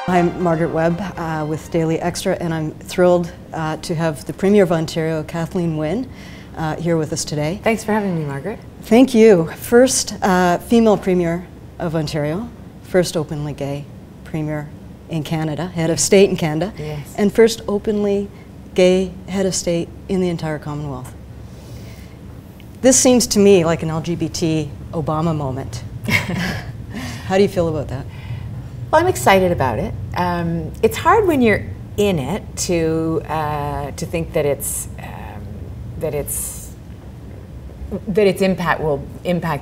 I'm Margaret Webb with Daily Xtra, and I'm thrilled to have the Premier of Ontario, Kathleen Wynne, here with us today. Thanks for having me, Margaret. Thank you. First female Premier of Ontario, first openly gay Premier in Canada, head of state in Canada, yes. And first openly gay head of state in the entire Commonwealth. This seems to me like an LGBT Obama moment. How do you feel about that? Well, I'm excited about it. It's hard when you're in it to think that its impact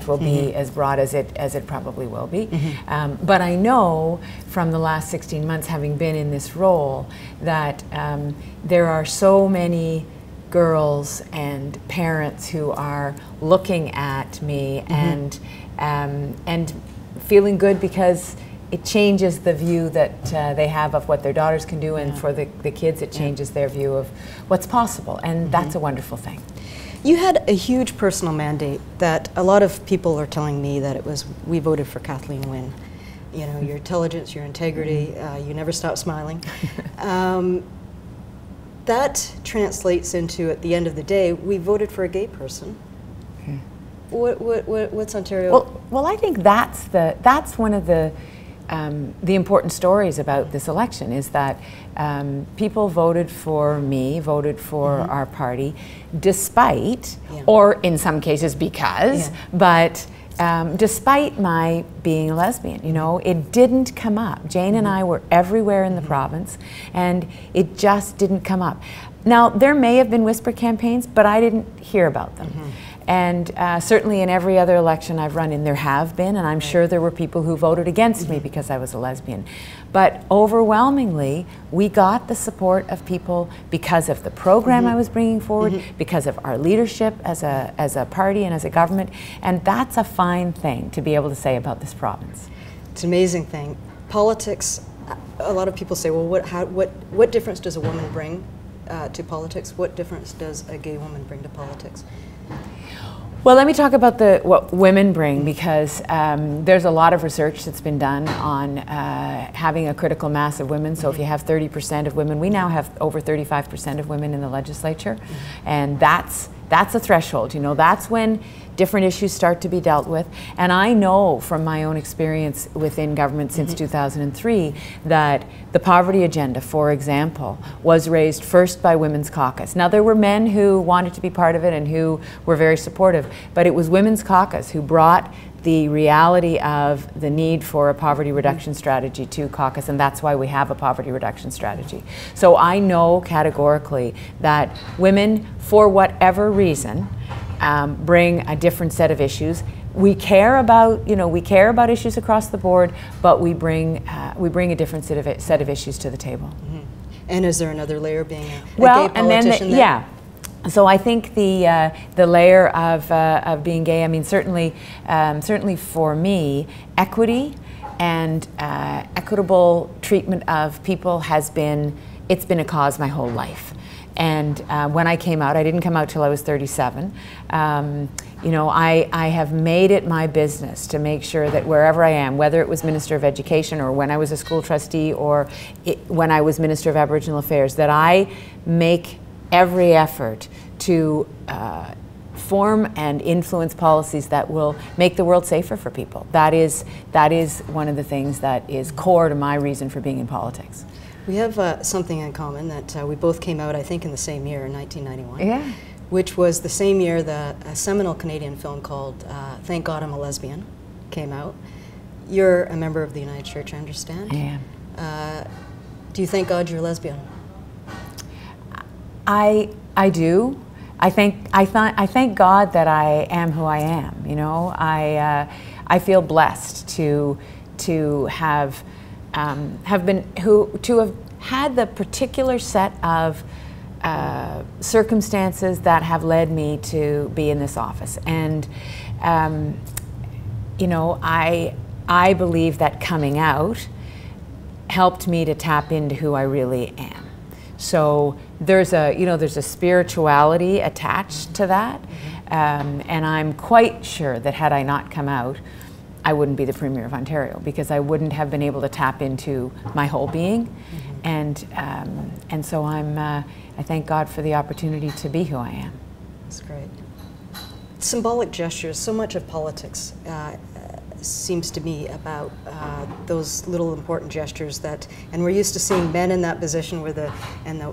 will be as broad as it probably will be. But I know from the last 16 months, having been in this role, that there are so many girls and parents who are looking at me and feeling good because it changes the view that they have of what their daughters can do, and for the kids it changes their view of what's possible, and that's a wonderful thing. You had a huge personal mandate that a lot of people are telling me that it was, we voted for Kathleen Wynne. You know, your intelligence, your integrity, you never stop smiling. That translates into, at the end of the day, we voted for a gay person. What's Ontario? Well, I think that's one of the important stories about this election, is that people voted for me, voted for our party, despite, or in some cases because, but despite my being a lesbian. You know, it didn't come up. Jane and I were everywhere in the province, and it just didn't come up. Now, there may have been whisper campaigns, but I didn't hear about them. And certainly in every other election I've run in, there have been, and I'm sure there were people who voted against me because I was a lesbian. But overwhelmingly, we got the support of people because of the program I was bringing forward, because of our leadership as a party and as a government, and that's a fine thing to be able to say about this province. It's an amazing thing. Politics, a lot of people say, well, what difference does a woman bring to politics? What difference does a gay woman bring to politics? Well, let me talk about what women bring, because there's a lot of research that's been done on having a critical mass of women. So if you have 30% of women, we now have over 35% of women in the legislature, and that's a threshold. You know, that's when different issues start to be dealt with. And I know from my own experience within government since 2003 that the poverty agenda, for example, was raised first by Women's Caucus. Now, there were men who wanted to be part of it and who were very supportive, but it was Women's Caucus who brought the reality of the need for a poverty reduction strategy to caucus, and that's why we have a poverty reduction strategy. So I know categorically that women, for whatever reason, bring a different set of issues. We care about, issues across the board, but we bring a different set of issues to the table. And is there another layer, being a gay politician? Yeah. So I think the layer of being gay, I mean, certainly for me, equity and equitable treatment of people it's been a cause my whole life. And when I came out, I didn't come out till I was 37. You know, I have made it my business to make sure that wherever I am, whether it was Minister of Education or when I was a school trustee or when I was Minister of Aboriginal Affairs, that I make every effort to form and influence policies that will make the world safer for people. That is one of the things that is core to my reason for being in politics. We have something in common, that we both came out, I think, in the same year, in 1991. Yeah. Which was the same year that a seminal Canadian film called Thank God I'm a Lesbian came out. You're a member of the United Church, I understand. I am. Do you thank God you're a lesbian? I do. I thank God that I am who I am. You know, I feel blessed to have had the particular set of circumstances that have led me to be in this office. And you know, I believe that coming out helped me to tap into who I really am. So there's a spirituality attached to that, and I'm quite sure that had I not come out, I wouldn't be the Premier of Ontario, because I wouldn't have been able to tap into my whole being. And so I thank God for the opportunity to be who I am. That's great. Symbolic gestures, so much of politics seems to me about those little important gestures that, and we're used to seeing men in that position where the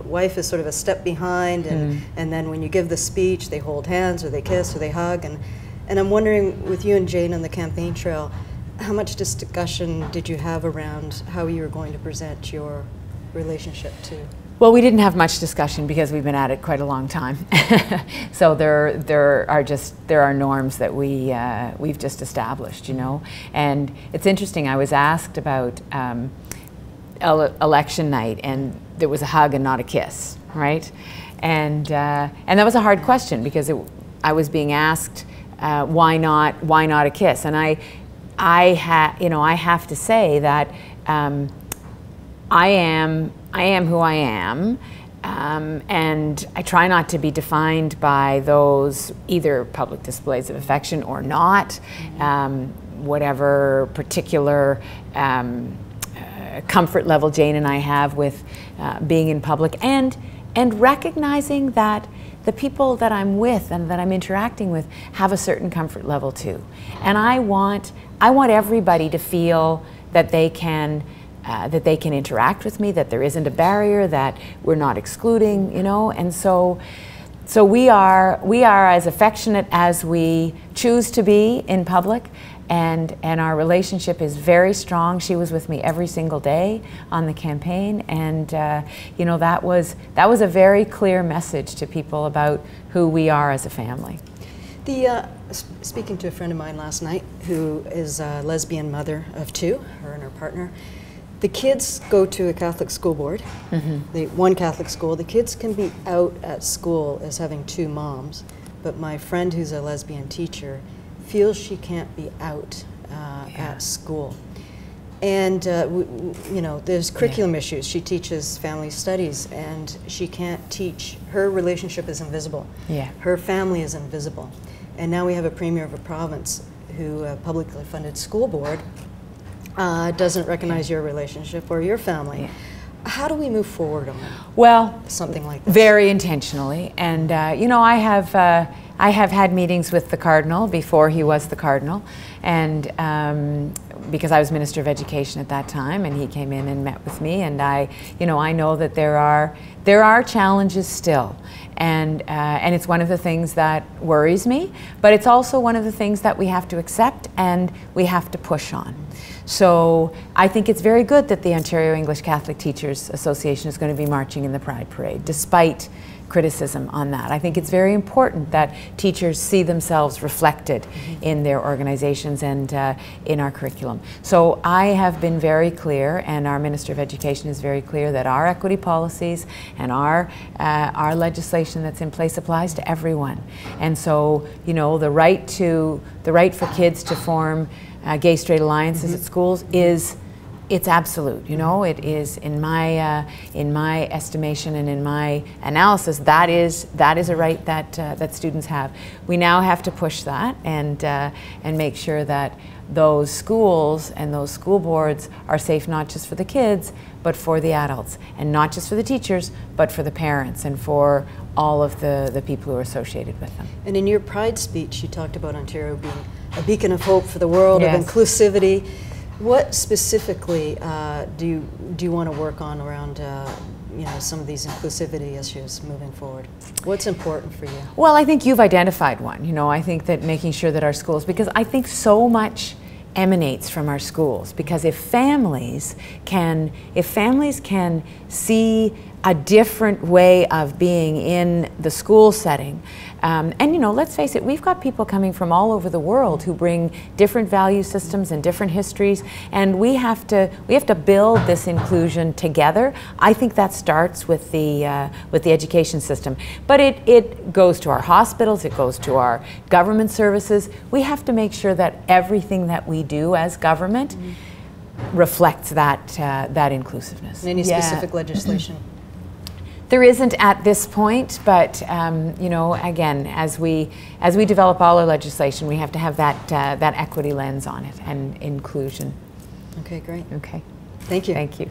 wife is sort of a step behind, and then when you give the speech, they hold hands or they kiss or they hug, and I'm wondering, with you and Jane on the campaign trail, how much discussion did you have around how you were going to present your relationship to? Well, we didn't have much discussion because we've been at it quite a long time. So there are norms that we've just established, you know. And it's interesting. I was asked about election night, and there was a hug and not a kiss, right? And that was a hard question, because I was being asked why not a kiss, and I have to say that I am who I am, and I try not to be defined by those either public displays of affection or not, whatever particular comfort level Jane and I have with being in public, and recognizing that the people that I'm with and that I'm interacting with have a certain comfort level too. And I want everybody to feel that they can interact with me, that there isn't a barrier, that we're not excluding, you know. And so we are as affectionate as we choose to be in public, and our relationship is very strong. She was with me every single day on the campaign, and you know, that was a very clear message to people about who we are as a family. Speaking to a friend of mine last night who is a lesbian mother of two, her and her partner. The kids go to a Catholic school board, one Catholic school. The kids can be out at school as having two moms, but my friend who's a lesbian teacher feels she can't be out at school. And you know, there's curriculum issues. She teaches family studies, and she can't teach. Her relationship is invisible. Her family is invisible. And now we have a Premier of a province who, a publicly funded school board, doesn't recognize your relationship or your family. How do we move forward on something like this? Very intentionally. And you know, I have had meetings with the Cardinal before he was the Cardinal, and because I was Minister of Education at that time, and he came in and met with me, and I know that there are challenges still. And it's one of the things that worries me, but it's also one of the things that we have to accept and we have to push on. So I think it's very good that the Ontario English Catholic Teachers Association is going to be marching in the Pride Parade, despite criticism on that. I think it's very important that teachers see themselves reflected in their organizations and in our curriculum. So I have been very clear, and our Minister of Education is very clear, that our equity policies and our legislation that's in place applies to everyone. And so, you know, the right for kids to form gay-straight alliances at schools it's absolute, you know. It is, in my estimation and in my analysis, that is a right that students have. We now have to push that and make sure that those schools and those school boards are safe, not just for the kids, but for the adults, and not just for the teachers, but for the parents and for all of the people who are associated with them. And in your Pride speech, you talked about Ontario being a beacon of hope for the world, of inclusivity. What specifically do you want to work on around you know, some of these inclusivity issues moving forward? What's important for you? Well, I think you've identified one. You know, I think that making sure that our schools, because I think so much emanates from our schools, because if families can see a different way of being in the school setting, and you know, let's face it, we've got people coming from all over the world who bring different value systems and different histories, and we have to build this inclusion together. I think that starts with the education system, but it goes to our hospitals, it goes to our government services. We have to make sure that everything that we do as government reflects that inclusiveness. Any specific legislation? There isn't at this point, but you know, again, as we develop all our legislation, we have to have that equity lens on it and inclusion. Okay, great. Okay. Thank you. Thank you.